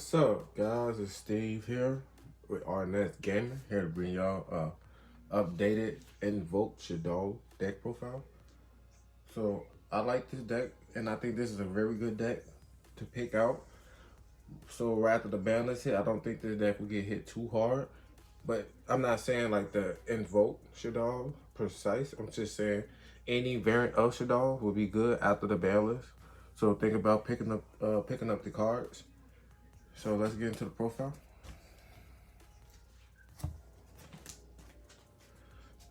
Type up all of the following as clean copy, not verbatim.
What's up, guys? It's Steve here with R&SGaminng, here to bring y'all updated Invoked Shaddoll deck profile. So I like this deck, and I think this is a very good deck to pick out. So right after the Banlist hit, I don't think this deck will get hit too hard. But I'm not saying like the Invoked Shaddoll precise. I'm just saying any variant of Shaddoll will be good after the Banlist. So think about picking up the cards. So let's get into the profile.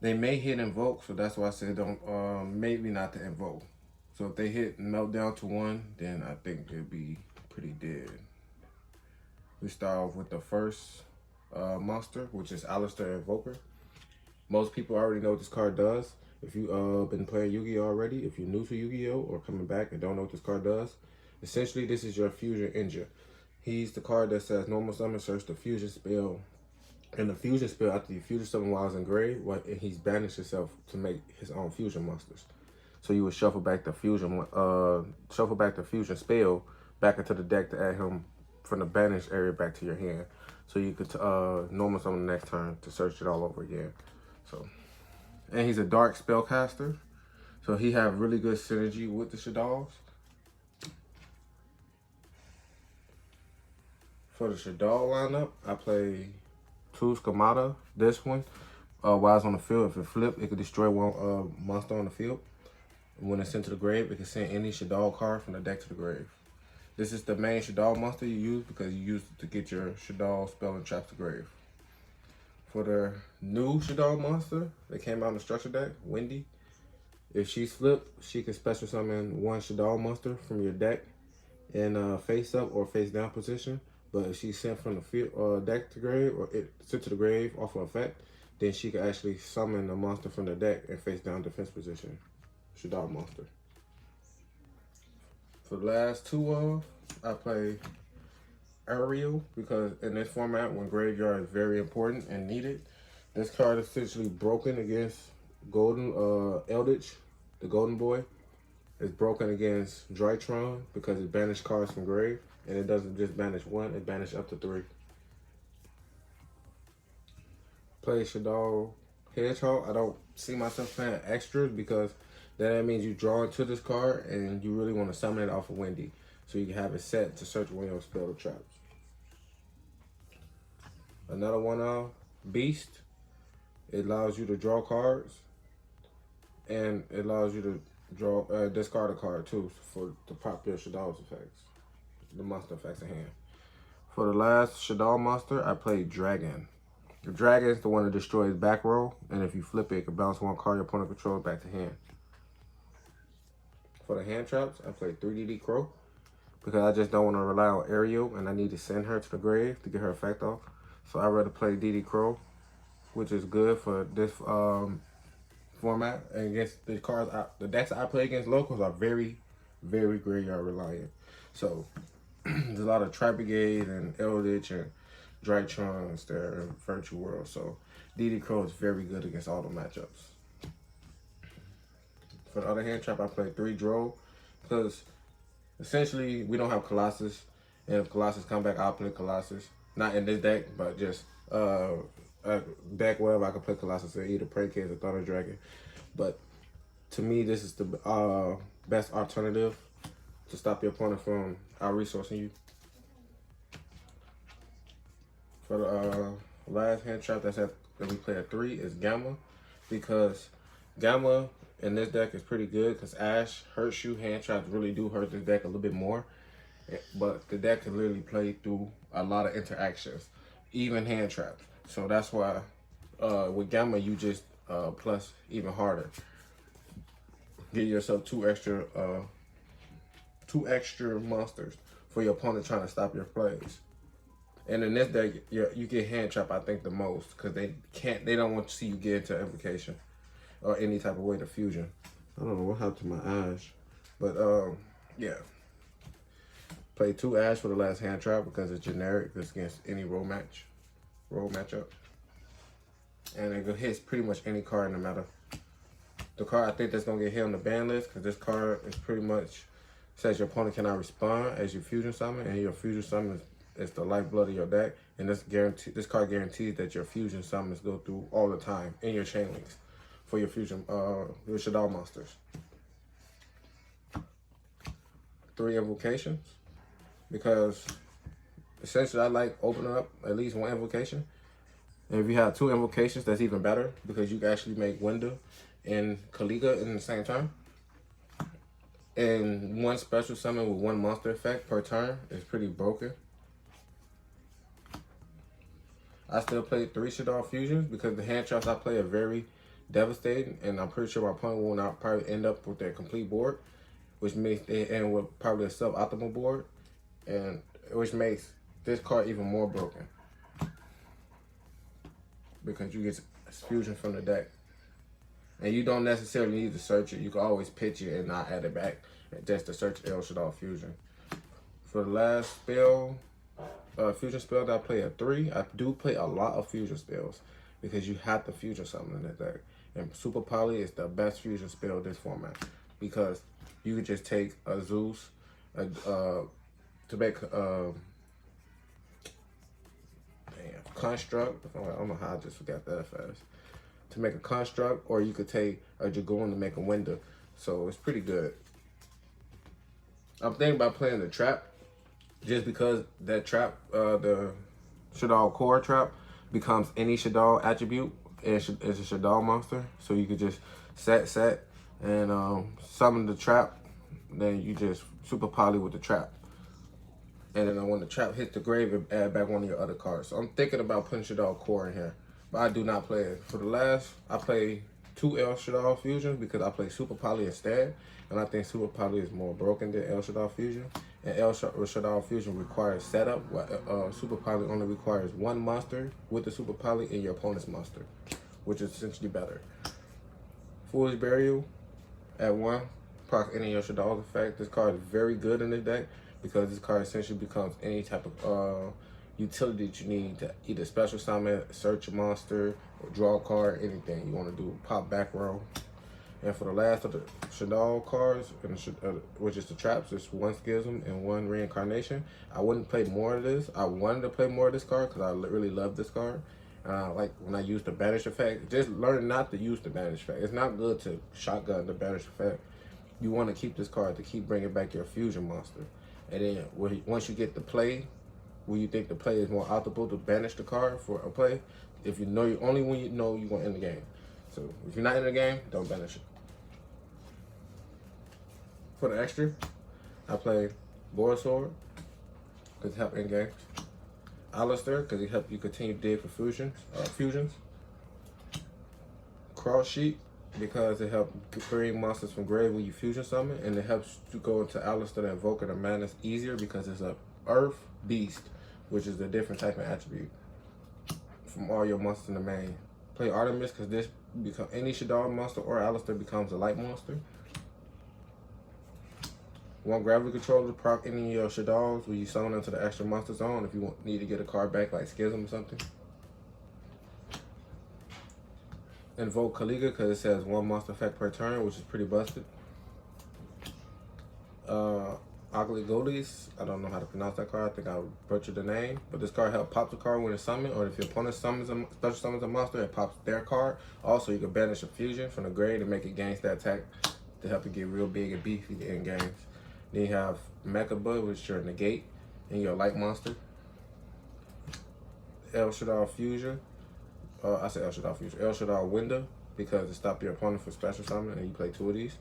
They may hit Invoke, so that's why I said don't maybe not to Invoke. So if they hit Meltdown to 1, then I think it'll be pretty dead. We start off with the first monster, which is Alistair Invoker. Most people already know what this card does. If you been playing Yu-Gi-Oh already, if you're new to Yu-Gi-Oh or coming back and don't know what this card does, essentially this is your fusion engine. He's the card that says normal summon, search the fusion spell. And the fusion spell, after you fusion summon while it's engraved, he's banished himself to make his own fusion monsters. So you would shuffle back the fusion spell back into the deck to add him from the banished area back to your hand. So you could normal summon the next turn to search it all over again. So, and he's a dark spellcaster, so he have really good synergy with the Shaddolls. For the Shaddoll lineup, I play 2 Schemata. This one, while it's on the field, if it flipped, it could destroy one monster on the field. When it's sent to the grave, it can send any Shaddoll card from the deck to the grave. This is the main Shaddoll monster you use because you use it to get your Shaddoll spell and traps to grave. For the new Shaddoll monster that came out in the structure deck, Wendy, if she's flipped, she can special summon 1 Shaddoll monster from your deck in face up or face down position. But if she's sent from the field, deck to grave, or it sent to the grave off of effect, then she can actually summon a monster from the deck and face down defense position. Shaddoll monster. For the last 2 I play Ariel, because in this format, when graveyard is very important and needed, this card is essentially broken against Golden Eldritch, the Golden Boy. It's broken against Drytron because it banished cards from grave. And it doesn't just banish 1, it banishes up to 3. Play Shaddoll Hedgehog. I don't see myself playing extras because that means you draw into this card and you really want to summon it off of Wendy. So you can have it set to search one of your spell traps. Another one, Beast. It allows you to draw cards. And it allows you to draw discard a card too to pop your Shaddoll's effects. The monster effects in hand. For the last Shaddoll monster, I played Dragon. The Dragon is the one that destroys back row, and if you flip it, it can bounce 1 card your opponent controls back to hand. For the hand traps, I played 3DD Crow, because I just don't want to rely on Ariel, and I need to send her to the grave to get her effect off. So I'd rather play DD Crow, which is good for this format. And against the cards, the decks I play against locals are very, very graveyard reliant. So there's a lot of Tri-Brigade and Eldritch and Drytrons there in Virtual World. So DD Crow is very good against all the matchups. For the other hand trap, I played 3 Drow because essentially we don't have Colossus. And if Colossus come back, I'll play Colossus. Not in this deck, but just a deck wherever I can play Colossus in, either Prey Case or Thunder Dragon. But to me, this is the best alternative to stop your opponent from out-resourcing you. For the last hand trap that we play at 3 is Gamma, because Gamma in this deck is pretty good because Ash hurts you. Hand traps really do hurt this deck a little bit more, but the deck can literally play through a lot of interactions, even hand traps. So that's why with Gamma you just plus even harder. Get yourself 2 extra monsters for your opponent trying to stop your plays. And in this deck, you get hand trap, I think, the most because they don't want to see you get into invocation or any type of way to fusion. I don't know what happened to my Ash, but yeah. Play 2 Ash for the last hand trap because it's generic. It's against any roll matchup, and it hits pretty much any card no matter. The card I think that's gonna get hit on the ban list because this card is pretty much says your opponent cannot respond as you fusion summon, and your fusion summon It's the lifeblood of your deck, and this card guarantees that your fusion summons go through all the time in your chain links for your fusion, your Shaddoll monsters. 3 invocations, because essentially I like opening up at least 1 invocation. And if you have 2 invocations, that's even better, because you can actually make Winda and Kaliga in the same time. And 1 special summon with 1 monster effect per turn is pretty broken. I still play 3 Shaddoll fusions because the hand traps I play are very devastating, and I'm pretty sure my opponent will not probably end up with their complete board, which makes they end with probably a suboptimal board, and which makes this card even more broken because you get fusion from the deck. And you don't necessarily need to search it. You can always pitch it and not add it back just to search El Shaddoll fusion. For the last spell, fusion spell that I play at 3, I do play a lot of fusion spells because you have to fusion something in that deck. And Super Poly is the best fusion spell in this format because you could just take a Zeus to make construct. I don't know how I just forgot that fast. To make a construct, or you could take a Dragoon to make a Winda. So it's pretty good. I'm thinking about playing the trap, just because that trap, the Shaddoll core trap, becomes any Shaddoll attribute. It's a Shaddoll monster, so you could just set, and summon the trap. Then you just Super Poly with the trap. And then when the trap hits the grave, it add back 1 of your other cards. So I'm thinking about putting Shaddoll core in here, but I do not play it. For the last, I play 2 El Shaddoll fusions because I play Super Poly instead, and I think Super Poly is more broken than El Shaddoll fusion. And El Shaddoll fusion requires setup, while Super Poly only requires 1 monster with the Super Poly in your opponent's monster, which is essentially better. Foolish Burial at 1, proc any of your Shaddoll's effect. This card is very good in this deck because this card essentially becomes any type of utility that you need to either special summon, search a monster, or draw a card, anything you want to do. Pop back row. And for the last of the Shaddoll cards, which is the traps, it's 1 Schism and 1 Reincarnation. I wouldn't play more of this. I wanted to play more of this card because I really love this card. Like when I use the banish effect, just learn not to use the banish effect. It's not good to shotgun the banish effect. You want to keep this card to keep bringing back your fusion monster. And then once you get the play, where you think the play is more optimal to banish the card for a play, if you know only when you know you're going to end the game. So if you're not in the game, don't banish it. For the extra, I play Borisword because it helps in games. Alistair because it helps you continue to dig for fusions. Cross Sheet because it helps bring monsters from grave when you fusion summon, and it helps you go into Alistair and Invoker the Madness easier because it's a Earth Beast, which is a different type of attribute from all your monsters in the main. Play Artemis because this any Shaddoll monster or Alistair becomes a light monster. 1 Gravity Controller to proc any of your Shaddolls when you summon into the extra monster zone if you need to get a card back like Schism or something. Invoke Kaliga because it says 1 monster effect per turn, which is pretty busted. Ugly Goalies, I don't know how to pronounce that card. I think I butchered the name. But this card helps pop the card when it's summoned, or if your opponent special summons a monster, it pops their card. Also, you can banish a fusion from the grave to make it gain that attack to help it get real big and beefy in games. Then you have Mecha Bud, which is your negate, and your light monster. El Shaddoll Fusion. I said El Shaddoll Fusion. El Shaddoll Winda, because it stops your opponent from special summon, and you play 2 of these.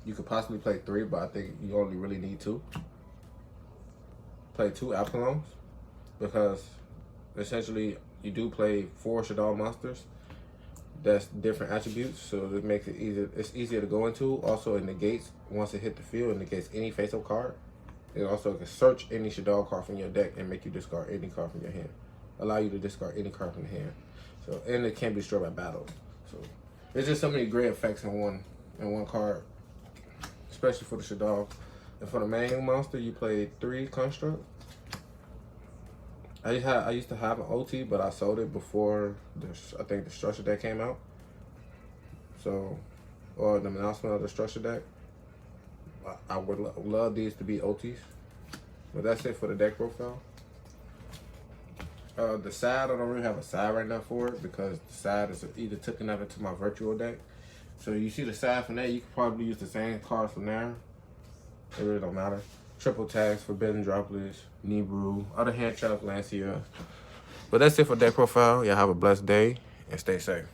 You could possibly play 3, but I think you only really need 2. Play 2 Apollons, because essentially you do play 4 Shaddoll monsters. That's different attributes, so it makes it easier. It's easier to go into. Also, it negates once it hit the field. It negates any face-up card. It also can search any Shaddoll card from your deck and make you discard any card from your hand. Allow you to discard any card from the hand. So, and it can be destroyed by battles. So, there's just so many great effects in one card, especially for the Shaddoll. And for the main monster, you play 3 Construct. I used to have an OT, but I sold it before I think the structure deck came out. So, or the announcement of the structure deck. I would love these to be OTs. But that's it for the deck profile. The side, I don't really have a side right now for it because the side is either taken out into my virtual deck. So you see the side from there, you can probably use the same cards from there. It really don't matter. Triple tags, Forbidden Droplets, Nibiru, other hand traps, Lancia. But that's it for deck profile. Y'all have a blessed day and stay safe.